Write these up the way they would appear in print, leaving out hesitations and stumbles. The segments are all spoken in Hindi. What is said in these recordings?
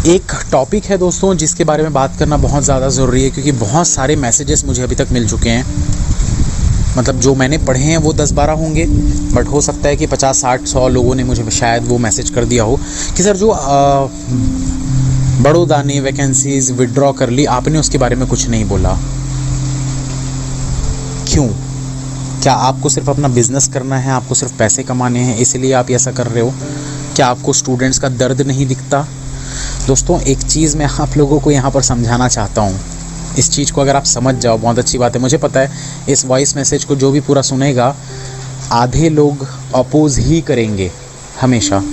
एक टॉपिक है दोस्तों जिसके बारे में बात करना बहुत ज़्यादा ज़रूरी है, क्योंकि बहुत सारे मैसेजेस मुझे अभी तक मिल चुके हैं। मतलब जो मैंने पढ़े हैं वो 10-12 होंगे, बट हो सकता है कि 50-60-100 लोगों ने मुझे शायद वो मैसेज कर दिया हो कि सर जो बड़ौदा ने वैकेंसीज़ विड्रॉ कर ली, आपने उसके बारे में कुछ नहीं बोला। क्यों? क्या आपको सिर्फ अपना बिजनेस करना है, आपको सिर्फ पैसे कमाने हैं, इसलिए आप ऐसा कर रहे हो? क्या आपको स्टूडेंट्स का दर्द नहीं दिखता? दोस्तों एक चीज़ मैं आप लोगों को यहाँ पर समझाना चाहता हूँ। इस चीज़ को अगर आप समझ जाओ बहुत अच्छी बात है। मुझे पता है इस वॉइस मैसेज को जो भी पूरा सुनेगा, आधे लोग अपोज ही करेंगे हमेशा,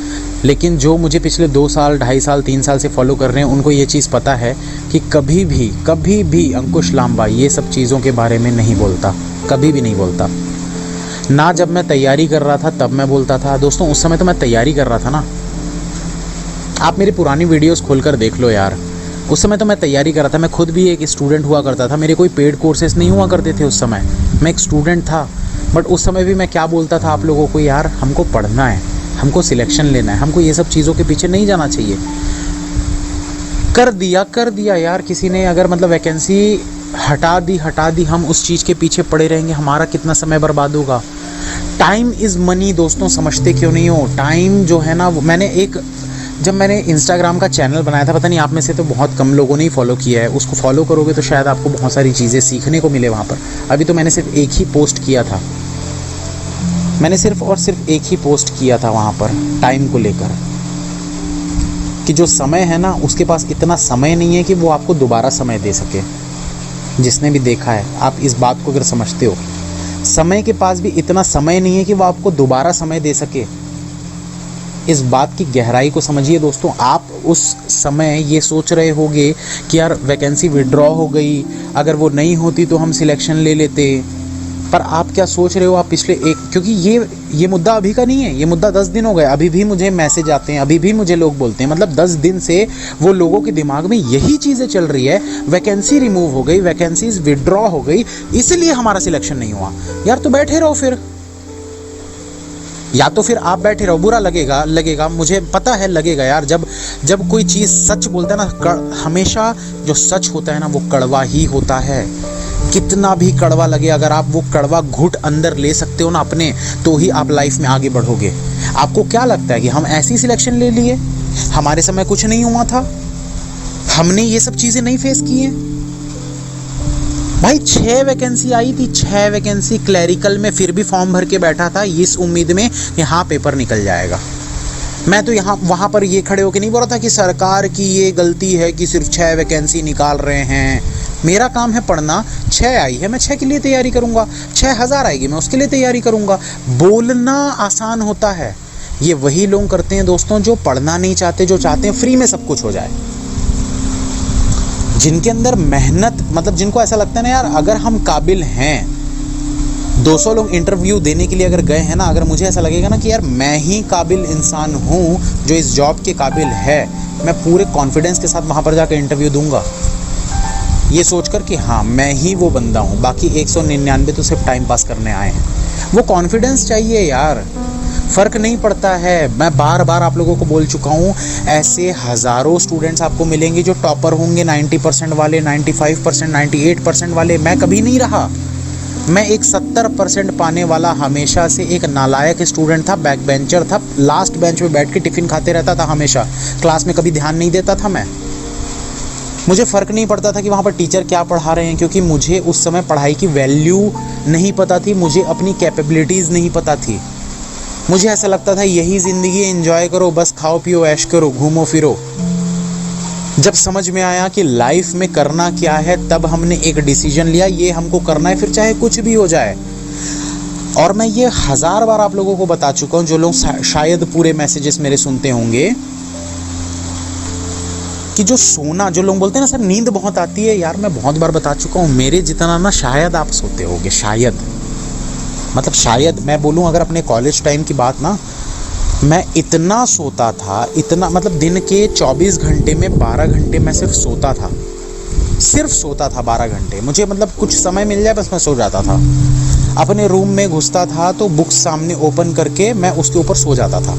लेकिन जो मुझे पिछले 2 साल 2.5 साल 3 साल से फॉलो कर रहे हैं उनको ये चीज़ पता है कि कभी भी अंकुश लांबा ये सब चीज़ों के बारे में नहीं बोलता, कभी भी नहीं बोलता। ना जब मैं तैयारी कर रहा था तब मैं बोलता था। दोस्तों उस समय तो मैं तैयारी कर रहा था ना, आप मेरी पुरानी वीडियोस खोलकर देख लो यार। उस समय तो मैं तैयारी कर रहा था, मैं खुद भी एक स्टूडेंट हुआ करता था। मेरे कोई पेड कोर्सेज नहीं हुआ करते थे उस समय, मैं एक स्टूडेंट था। बट उस समय भी मैं क्या बोलता था आप लोगों को, यार हमको पढ़ना है, हमको सिलेक्शन लेना है, हमको ये सब चीज़ों के पीछे नहीं जाना चाहिए। कर दिया यार किसी ने, अगर मतलब वैकेंसी हटा दी, हम उस चीज़ के पीछे पड़े रहेंगे, हमारा कितना समय बर्बाद होगा। टाइम इज़ मनी दोस्तों, समझते क्यों नहीं हो? टाइम जो है ना, जब मैंने इंस्टाग्राम का चैनल बनाया था, पता नहीं आप में से तो बहुत कम लोगों ने ही फॉलो किया है। उसको फॉलो करोगे तो शायद आपको बहुत सारी चीज़ें सीखने को मिले वहाँ पर। अभी तो मैंने सिर्फ एक ही पोस्ट किया था, मैंने सिर्फ एक ही पोस्ट किया था वहाँ पर टाइम को लेकर, कि जो समय है ना उसके पास इतना समय नहीं है कि वो आपको दोबारा समय दे सके। जिसने भी देखा है, आप इस बात को अगर समझते हो, समय के पास भी इतना समय नहीं है कि वो आपको दोबारा समय दे सके। इस बात की गहराई को समझिए दोस्तों। आप उस समय ये सोच रहे होगे कि यार वैकेंसी विड्रॉ हो गई, अगर वो नहीं होती तो हम सिलेक्शन ले लेते। पर आप क्या सोच रहे हो, आप क्योंकि ये मुद्दा अभी का नहीं है, ये मुद्दा 10 दिन हो गए, अभी भी मुझे मैसेज आते हैं, अभी भी मुझे लोग बोलते हैं। मतलब 10 दिन से वो लोगों के दिमाग में यही चीज़ें चल रही है, वैकेंसी रिमूव हो गई, वैकेंसीज विड्रॉ हो गई, इसलिए हमारा सिलेक्शन नहीं हुआ। यार तो बैठे रहो फिर, या तो फिर आप बैठे रहो। बुरा लगेगा, मुझे पता है लगेगा यार। जब कोई चीज़ सच बोलता है ना, हमेशा जो सच होता है ना वो कड़वा ही होता है। कितना भी कड़वा लगे, अगर आप वो कड़वा घुट अंदर ले सकते हो ना अपने, तो ही आप लाइफ में आगे बढ़ोगे। आपको क्या लगता है कि हम ऐसी सिलेक्शन ले लिए, हमारे समय कुछ नहीं हुआ था, हमने ये सब चीज़ें नहीं फेस की हैं? भाई 6 वैकेंसी आई थी, 6 वैकेंसी क्लैरिकल में, फिर भी फॉर्म भर के बैठा था इस उम्मीद में कि हाँ पेपर निकल जाएगा। मैं तो वहाँ पर ये खड़े होकर नहीं बोल रहा था कि सरकार की ये गलती है कि सिर्फ 6 वैकेंसी निकाल रहे हैं। मेरा काम है पढ़ना। 6 आई है, मैं 6 के लिए तैयारी करूँगा। 6000 आएगी, मैं उसके लिए तैयारी करूँगा। बोलना आसान होता है, ये वही लोग करते हैं दोस्तों जो पढ़ना नहीं चाहते, जो चाहते हैं फ्री में सब कुछ हो जाए। जिनके अंदर मेहनत, मतलब जिनको ऐसा लगता है ना यार अगर हम काबिल हैं, 200 लोग इंटरव्यू देने के लिए अगर गए हैं ना, अगर मुझे ऐसा लगेगा ना कि यार मैं ही काबिल इंसान हूँ जो इस जॉब के काबिल है, मैं पूरे कॉन्फिडेंस के साथ वहाँ पर जाकर इंटरव्यू दूंगा, ये सोचकर कि हाँ मैं ही वो बंदा हूँ, बाकी 199 तो सिर्फ टाइम पास करने आए हैं। वो कॉन्फिडेंस चाहिए यार, फ़र्क नहीं पड़ता है। मैं बार बार आप लोगों को बोल चुका हूँ, ऐसे हज़ारों स्टूडेंट्स आपको मिलेंगे जो टॉपर होंगे, 90% वाले, 95%, 98% वाले। मैं कभी नहीं रहा, मैं एक 70% पाने वाला हमेशा से एक नालायक स्टूडेंट था, बैक बेंचर था, लास्ट बेंच में बैठ के टिफ़िन खाते रहता था हमेशा, क्लास में कभी ध्यान नहीं देता था मैं। मुझे फ़र्क नहीं पड़ता था कि वहाँ पर टीचर क्या पढ़ा रहे हैं, क्योंकि मुझे उस समय पढ़ाई की वैल्यू नहीं पता थी, मुझे अपनी कैपेबिलिटीज़ नहीं पता थी। मुझे ऐसा लगता था यही ज़िंदगी, एंजॉय करो, बस खाओ पियो ऐश करो, घूमो फिरो। जब समझ में आया कि लाइफ में करना क्या है, तब हमने एक डिसीजन लिया, ये हमको करना है, फिर चाहे कुछ भी हो जाए। और मैं ये 1000 बार आप लोगों को बता चुका हूँ, जो लोग शायद पूरे मैसेजेस मेरे सुनते होंगे, कि जो लोग बोलते हैं ना सर नींद बहुत आती है, यार मैं बहुत बार बता चुका हूँ, मेरे जितना ना शायद आप सोते होगे, शायद मैं बोलूँ अगर अपने कॉलेज टाइम की बात ना, मैं इतना सोता था, इतना, मतलब दिन के 24 घंटे में 12 घंटे मैं सिर्फ सोता था 12 घंटे। मुझे मतलब कुछ समय मिल जाए बस मैं सो जाता था। अपने रूम में घुसता था तो बुक्स सामने ओपन करके मैं उसके ऊपर सो जाता था,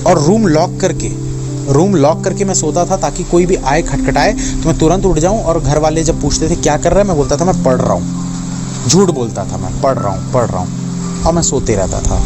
और रूम लॉक करके रूम लॉक करके मैं सोता था ताकि कोई भी आए खटखटाए तो मैं तुरंत उठ जाऊं, और घर वाले जब पूछते थे क्या कर रहा है, मैं बोलता था मैं पढ़ रहा हूँ। झूठ बोलता था, मैं पढ़ रहा हूँ, और मैं सोते रहता था।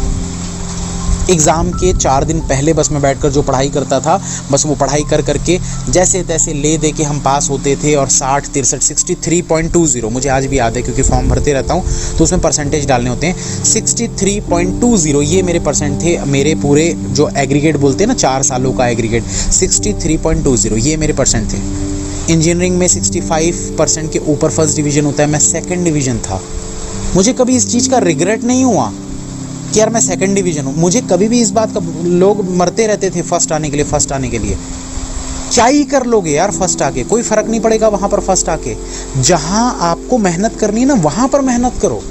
एग्ज़ाम के 4 दिन पहले बस मैं बैठकर जो पढ़ाई करता था, बस वो पढ़ाई कर करके जैसे तैसे ले दे के हम पास होते थे। और 60 63 63.20 मुझे आज भी याद है क्योंकि फॉर्म भरते रहता हूँ तो उसमें परसेंटेज डालने होते हैं। 63.20 ये मेरे परसेंट थे, मेरे पूरे जो एग्रीगेट बोलते हैं ना 4 सालों का एग्रीगेट, 63.20 ये मेरे परसेंट थे। इंजीनियरिंग में 65% के ऊपर फर्स्ट डिवीज़न होता है, मैं सेकेंड डिवीज़न था। मुझे कभी इस चीज़ का रिग्रेट नहीं हुआ कि यार मैं सेकंड डिवीज़न हूँ। मुझे कभी भी इस बात का, लोग मरते रहते थे फर्स्ट आने के लिए। क्या ही कर लोगे यार फर्स्ट आके, कोई फ़र्क नहीं पड़ेगा वहाँ पर फर्स्ट आके। जहाँ आपको मेहनत करनी है ना वहाँ पर मेहनत करो।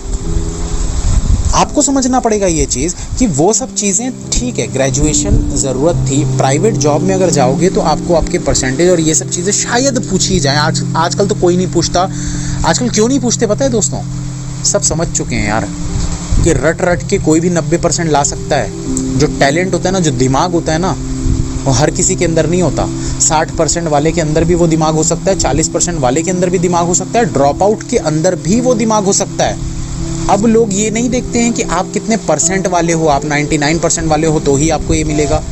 आपको समझना पड़ेगा ये चीज़ कि वो सब चीज़ें ठीक है, ग्रेजुएशन ज़रूरत थी। प्राइवेट जॉब में अगर जाओगे तो आपको आपके परसेंटेज और ये सब चीज़ें शायद पूछी जाए। आजकल तो कोई नहीं पूछता। आजकल क्यों नहीं पूछते पता है दोस्तों? सब समझ चुके हैं यार कि रट के कोई भी 90% ला सकता है। जो टैलेंट होता है ना, जो दिमाग होता है ना, वो हर किसी के अंदर नहीं होता। 60% वाले के अंदर भी वो दिमाग हो सकता है, 40% वाले के अंदर भी दिमाग हो सकता है, ड्रॉप आउट के अंदर भी वो दिमाग हो सकता है। अब लोग ये नहीं देखते हैं कि आप कितने परसेंट वाले हो, आप 99% वाले हो तो ही आपको ये मिलेगा।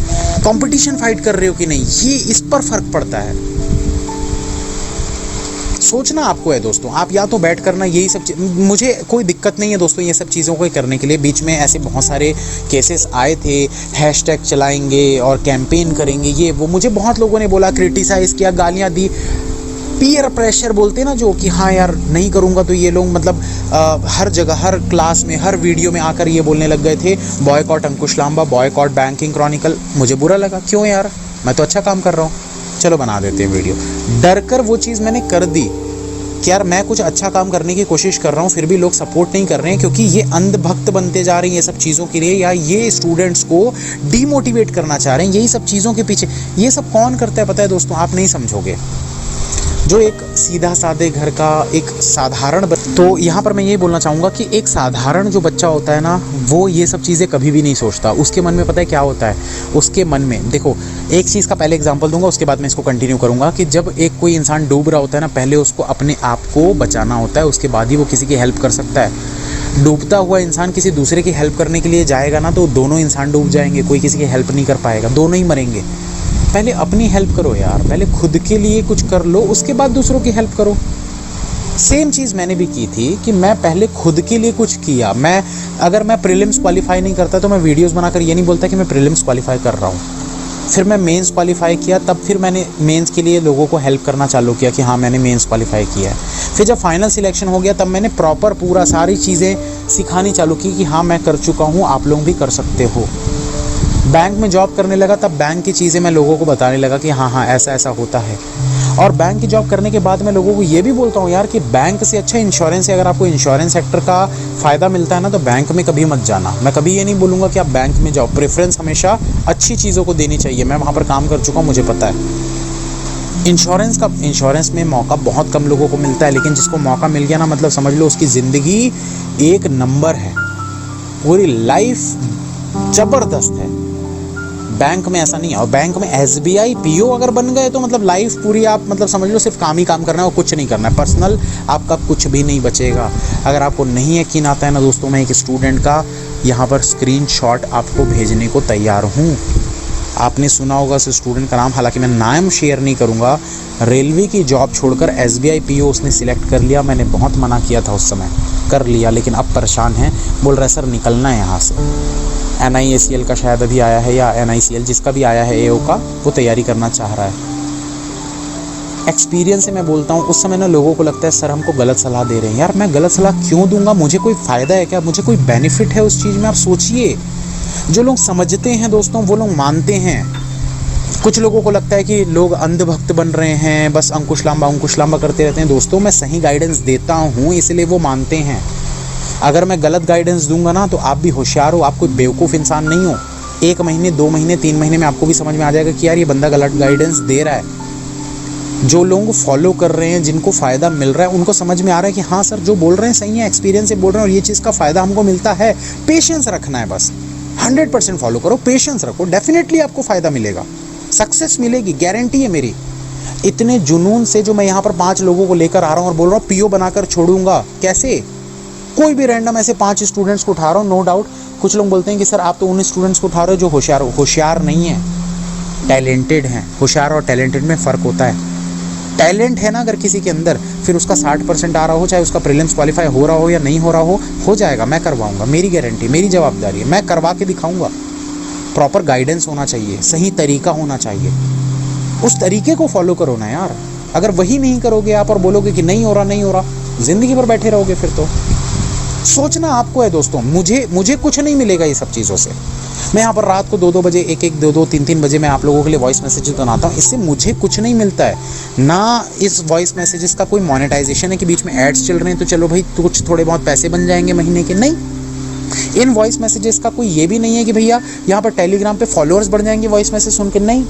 कंपटीशन फाइट कर रहे हो कि नहीं, ये इस पर फर्क पड़ता है। सोचना आपको है दोस्तों। आप या तो बैठ करना यही सब मुझे कोई दिक्कत नहीं है दोस्तों ये सब चीज़ों को करने के लिए। बीच में ऐसे बहुत सारे केसेस आए थे, हैशटैग चलाएंगे और कैंपेन करेंगे, ये वो मुझे बहुत लोगों ने बोला, क्रिटिसाइज़ किया, गालियाँ दी। पीयर प्रेशर बोलते हैं ना, जो कि हाँ यार नहीं करूँगा तो ये लोग मतलब हर जगह, हर क्लास में, हर वीडियो में आकर ये बोलने लग गए थे, बॉयकॉट अंकुश लांबा, बॉयकॉट बैंकिंग क्रॉनिकल। मुझे बुरा लगा, क्यों यार, मैं तो अच्छा काम कर रहा हूँ, चलो बना देते हैं वीडियो। डर कर वो चीज़ मैंने कर दी कि यार मैं कुछ अच्छा काम करने की कोशिश कर रहा हूँ, फिर भी लोग सपोर्ट नहीं कर रहे हैं क्योंकि ये अंधभक्त बनते जा रहे हैं ये सब चीज़ों के लिए, या ये स्टूडेंट्स को डीमोटिवेट करना चाह रहे हैं। यही सब चीज़ों के पीछे ये सब कौन करता है पता है दोस्तों? आप नहीं समझोगे। जो एक सीधा साधे घर का एक साधारण तो यहाँ पर मैं ये बोलना चाहूँगा कि एक साधारण जो बच्चा होता है ना, वो ये सब चीज़ें कभी भी नहीं सोचता। उसके मन में पता है क्या होता है? उसके मन में, देखो एक चीज़ का पहले एग्जांपल दूंगा, उसके बाद मैं इसको कंटिन्यू करूँगा कि जब एक कोई इंसान डूब रहा होता है ना, पहले उसको अपने आप को बचाना होता है, उसके बाद ही वो किसी की हेल्प कर सकता है। डूबता हुआ इंसान किसी दूसरे की हेल्प करने के लिए जाएगा ना, तो दोनों इंसान डूब जाएंगे, कोई किसी की हेल्प नहीं कर पाएगा, दोनों ही मरेंगे। पहले अपनी हेल्प करो यार, पहले खुद के लिए कुछ कर लो, उसके बाद दूसरों की हेल्प करो। सेम चीज़ मैंने भी की थी कि मैं पहले खुद के लिए कुछ किया। अगर मैं प्रीलिम्स क्वालिफाई नहीं करता तो मैं वीडियोस बनाकर ये नहीं बोलता कि मैं प्रीलिम्स क्वालिफाई कर रहा हूँ। फिर मैं मेंस क्वालिफाई किया, तब फिर मैंने मेंस के लिए लोगों को हेल्प करना चालू किया कि हाँ मैंने मेंस क्वालिफाई किया है। फिर जब फाइनल सिलेक्शन हो गया तब मैंने प्रॉपर पूरा सारी चीज़ें सिखानी चालू की कि हाँ मैं कर चुका हूँ, आप लोग भी कर सकते हो। बैंक में जॉब करने लगा तब बैंक की चीज़ें मैं लोगों को बताने लगा कि हाँ ऐसा ऐसा होता है। और बैंक की जॉब करने के बाद मैं लोगों को ये भी बोलता हूँ यार कि बैंक से अच्छा इंश्योरेंस है। अगर आपको इंश्योरेंस सेक्टर का फ़ायदा मिलता है ना तो बैंक में कभी मत जाना। मैं कभी ये नहीं बोलूँगा कि आप बैंक में जाओ, प्रेफरेंस हमेशा अच्छी चीज़ों को देनी चाहिए। मैं वहाँ पर काम कर चुका हूँ, मुझे पता है। इंश्योरेंस में मौका बहुत कम लोगों को मिलता है, लेकिन जिसको मौका मिल गया ना, मतलब समझ लो उसकी ज़िंदगी एक नंबर है, पूरी लाइफ ज़बरदस्त है। बैंक में ऐसा नहीं है। और बैंक में SBI PO अगर बन गए तो मतलब लाइफ पूरी, आप मतलब समझ लो सिर्फ काम ही काम करना है और कुछ नहीं करना है। पर्सनल आपका कुछ भी नहीं बचेगा। अगर आपको नहीं यकीन आता है ना दोस्तों, मैं एक स्टूडेंट का यहाँ पर स्क्रीनशॉट आपको भेजने को तैयार हूँ। आपने सुना होगा उस स्टूडेंट का नाम, हालांकि मैं नाम शेयर नहीं करूँगा। रेलवे की जॉब छोड़कर SBI PO उसने सिलेक्ट कर लिया। मैंने बहुत मना किया था उस समय, कर लिया, लेकिन अब परेशान है, बोल रहा है सर निकलना है यहाँ से। NIACL का शायद अभी आया है, या NICL जिसका भी आया है AO का, वो तैयारी करना चाह रहा है। एक्सपीरियंस से मैं बोलता हूँ, उस समय ना लोगों को लगता है सर हमको गलत सलाह दे रहे हैं। यार मैं गलत सलाह क्यों दूंगा? मुझे कोई फ़ायदा है क्या? मुझे कोई बेनिफिट है उस चीज़ में? आप सोचिए। जो लोग समझते हैं दोस्तों वो लोग मानते हैं। कुछ लोगों को लगता है कि लोग अंधभक्त बन रहे हैं, बस अंकुश लांबा करते रहते हैं। दोस्तों मैं सही गाइडेंस देता हूँ, इसलिए वो मानते हैं। अगर मैं गलत गाइडेंस दूंगा ना तो आप भी होशियार हो, आप कोई बेवकूफ़ इंसान नहीं हो। 1 महीने 2 महीने 3 महीने में आपको भी समझ में आ जाएगा कि यार ये बंदा गलत गाइडेंस दे रहा है। जो लोग फॉलो कर रहे हैं, जिनको फ़ायदा मिल रहा है, उनको समझ में आ रहा है कि हाँ सर जो बोल रहे हैं सही है, एक्सपीरियंस से बोल रहे हैं और ये चीज़ का फ़ायदा हमको मिलता है। पेशेंस रखना है बस, 100% फॉलो करो, पेशेंस रखो, डेफिनेटली आपको फ़ायदा मिलेगा। सक्सेस मिलेगी, गारंटी है मेरी। इतने जुनून से जो मैं यहाँ पर 5 लोगों को लेकर आ रहा हूँ और बोल रहा हूँ पीओ बनाकर छोड़ूंगा, कैसे? कोई भी रैंडम ऐसे 5 स्टूडेंट्स को उठा रहा हूँ, नो डाउट। कुछ लोग बोलते हैं कि सर आप तो उन स्टूडेंट्स को उठा रहे हो जो होशियार नहीं है, टैलेंटेड हैं। होशियार और टैलेंटेड में फ़र्क होता है। टैलेंट है ना अगर किसी के अंदर, फिर उसका 60% आ रहा हो, चाहे उसका प्रीलिम्स क्वालिफाई हो रहा हो या नहीं हो रहा हो जाएगा। मैं करवाऊंगा, मेरी गारंटी, मेरी जवाबदारी है, मैं करवा के दिखाऊंगा। प्रॉपर गाइडेंस होना चाहिए, सही तरीका होना चाहिए, उस तरीके को फॉलो करो ना यार। अगर वही नहीं करोगे आप और बोलोगे कि नहीं हो रहा, ज़िंदगी भर बैठे रहोगे। फिर तो सोचना आपको है दोस्तों। मुझे कुछ नहीं मिलेगा ये सब चीज़ों से। मैं यहाँ पर रात को 2-2 बजे, 1-1, 2-2, 3-3 बजे मैं आप लोगों के लिए वॉइस मैसेजेस बनाता हूँ। इससे मुझे कुछ नहीं मिलता है ना। इस वॉइस मैसेजेस का कोई मोनेटाइजेशन है कि बीच में एड्स चल रहे हैं तो चलो भाई कुछ थोड़े बहुत पैसे बन जाएंगे महीने के, नहीं। इन वॉइस मैसेजेस का कोई ये भी नहीं है कि भैया यहाँ पर टेलीग्राम पे फॉलोअर्स बढ़ जाएंगे वॉइस मैसेज सुन के, नहीं।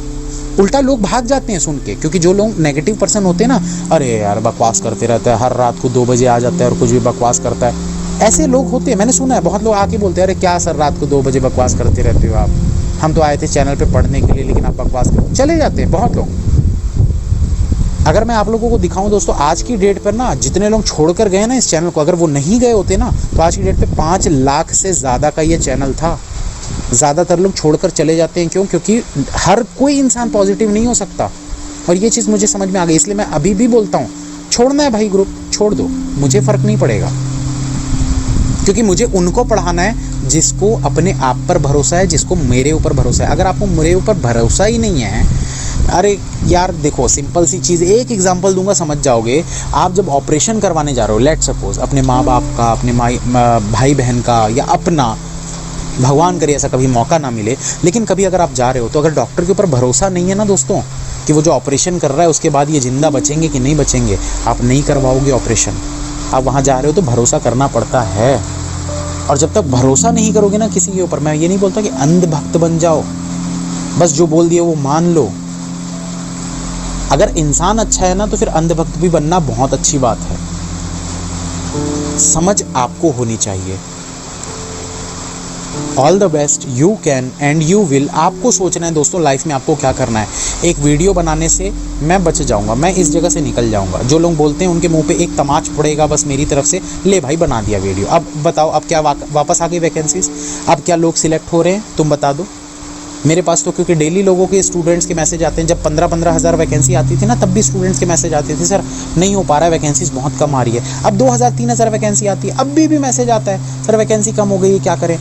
उल्टा लोग भाग जाते हैं सुन के, क्योंकि जो लोग नेगेटिव पर्सन होते हैं ना, अरे यार बकवास करते रहता है, हर रात को 2 बजे आ जाता है और कुछ भी बकवास करता है, ऐसे लोग होते हैं। मैंने सुना है बहुत लोग आके बोलते हैं, अरे क्या सर रात को 2 बजे बकवास करते रहते हो आप, हम तो आए थे चैनल पे पढ़ने के लिए लेकिन आप बकवास करते, चले जाते हैं बहुत लोग। अगर मैं आप लोगों को दिखाऊं दोस्तों, आज की डेट पर ना जितने लोग छोड़कर गए ना इस चैनल को, अगर वो नहीं गए होते ना तो आज की डेट पे 5 लाख से ज़्यादा का ये चैनल था। ज़्यादातर लोग छोड़कर चले जाते हैं, क्यों? क्योंकि हर कोई इंसान पॉजिटिव नहीं हो सकता, और ये चीज़ मुझे समझ में आ गई। इसलिए मैं अभी भी बोलता हूँ, छोड़ना है भाई ग्रुप, छोड़ दो, मुझे फ़र्क नहीं पड़ेगा, क्योंकि मुझे उनको पढ़ाना है जिसको अपने आप पर भरोसा है, जिसको मेरे ऊपर भरोसा है। अगर आपको मेरे ऊपर भरोसा ही नहीं है, अरे यार देखो सिंपल सी चीज़, एक एग्जांपल दूंगा समझ जाओगे। आप जब ऑपरेशन करवाने जा रहे हो, लेट सपोज अपने माँ बाप का, अपने भाई बहन का, या अपना, भगवान करे ऐसा कभी मौका ना मिले, लेकिन कभी अगर आप जा रहे हो तो अगर डॉक्टर के ऊपर भरोसा नहीं है ना दोस्तों कि वो जो ऑपरेशन कर रहा है उसके बाद ये जिंदा बचेंगे कि नहीं बचेंगे, आप नहीं करवाओगे ऑपरेशन। आप वहाँ जा रहे हो तो भरोसा करना पड़ता है, और जब तक भरोसा नहीं करोगे ना किसी के ऊपर, मैं ये नहीं बोलता कि अंधभक्त बन जाओ, बस जो बोल दिया वो मान लो। अगर इंसान अच्छा है ना तो फिर अंधभक्त भी बनना बहुत अच्छी बात है। समझ आपको होनी चाहिए। All the best, you can and you will. आपको सोचना है दोस्तों लाइफ में आपको क्या करना है। एक वीडियो बनाने से मैं बच जाऊंगा, मैं इस जगह से निकल जाऊंगा। जो लोग बोलते हैं उनके मुंह पे एक तमाच पड़ेगा बस मेरी तरफ से, ले भाई बना दिया वीडियो। अब बताओ, अब क्या वापस आ गई वैकेंसीज? अब क्या लोग सिलेक्ट हो रहे हैं? तुम बता दो। मेरे पास तो क्योंकि डेली लोगों के स्टूडेंट्स के मैसेज आते हैं। जब 15-15 हज़ार वैकेंसी आती थी ना, तब भी स्टूडेंट्स के मैसेज आते थे, सर नहीं हो पा रहा है, वैकेंसीज बहुत कम आ रही है। अब 2000-3000 वैकेंसी आती है, अब भी मैसेज आता है, सर वैकेंसी कम हो गई है, क्या करें?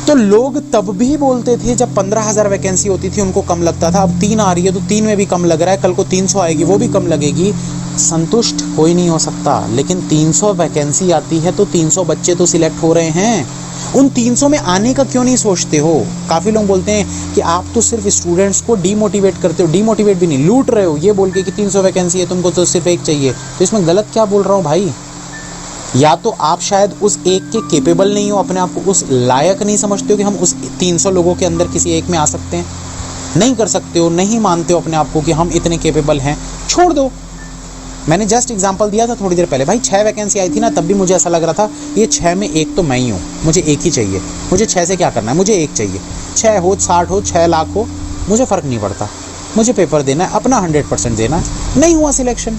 तो लोग तब भी बोलते थे जब 15,000 वैकेंसी होती थी उनको कम लगता था। अब 3 आ रही है तो 3 में भी कम लग रहा है, कल को 300 आएगी वो भी कम लगेगी। संतुष्ट कोई नहीं हो सकता, लेकिन 300 वैकेंसी आती है तो 300 बच्चे तो सिलेक्ट हो रहे हैं। उन 300 में आने का क्यों नहीं सोचते हो? काफ़ी लोग बोलते हैं कि आप तो सिर्फ स्टूडेंट्स को डीमोटिवेट करते हो। डीमोटिवेट भी नहीं, लूट रहे हो ये बोल के कि 300 वैकेंसी है, तुमको तो सिर्फ एक चाहिए। तो इसमें गलत क्या बोल रहा हूँ भाई? या तो आप शायद उस एक के केपेबल नहीं हो, अपने आप को उस लायक नहीं समझते हो कि हम उस 300 लोगों के अंदर किसी एक में आ सकते हैं। नहीं कर सकते हो, नहीं मानते हो अपने आप को कि हम इतने केपेबल हैं, छोड़ दो। मैंने जस्ट एग्जांपल दिया था थोड़ी देर पहले, भाई 6 वैकेंसी आई थी ना, तब भी मुझे ऐसा लग रहा था ये 6 में एक तो मैं ही हूँ, मुझे एक ही चाहिए। मुझे 6 से क्या करना है, मुझे एक चाहिए। 6 हो, 60 हो, 6 लाख हो, मुझे फ़र्क नहीं पड़ता। मुझे पेपर देना है, अपना 100% देना है। नहीं हुआ सिलेक्शन,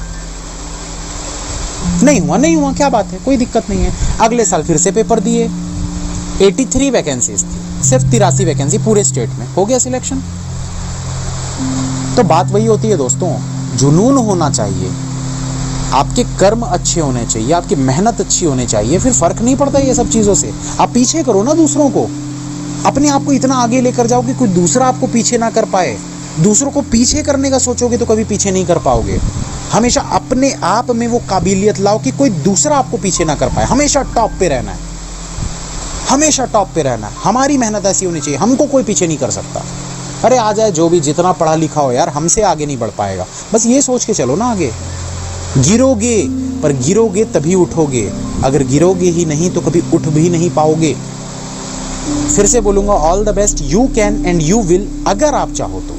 नहीं हुआ, क्या बात है, कोई दिक्कत नहीं है। अगले साल फिर से पेपर दिए, 83 वैकेंसीज थी, सिर्फ 83 वैकेंसी पूरे स्टेट में, हो गया सिलेक्शन। तो बात वही होती है दोस्तों, जुनून होना चाहिए, आपके कर्म अच्छे होने चाहिए, आपकी मेहनत अच्छी होनी चाहिए, फिर फर्क नहीं पड़ता ये सब चीज़ों से। आप पीछे करो ना दूसरों को, अपने आप को इतना आगे लेकर जाओ कि कोई दूसरा आपको पीछे ना कर पाए। दूसरों को पीछे करने का सोचोगे तो कभी पीछे नहीं कर पाओगे। हमेशा अपने आप में वो काबिलियत लाओ कि कोई दूसरा आपको पीछे ना कर पाए। हमेशा टॉप पे रहना है, हमेशा टॉप पे रहना है। हमारी मेहनत ऐसी होनी चाहिए, हमको कोई पीछे नहीं कर सकता। अरे आ जाए जो भी, जितना पढ़ा लिखा हो यार, हमसे आगे नहीं बढ़ पाएगा। बस ये सोच के चलो ना आगे। गिरोगे, पर गिरोगे तभी उठोगे, अगर गिरोगे ही नहीं तो कभी उठ भी नहीं पाओगे। फिर से बोलूंगा, all the best, you can and you will, अगर आप चाहो तो।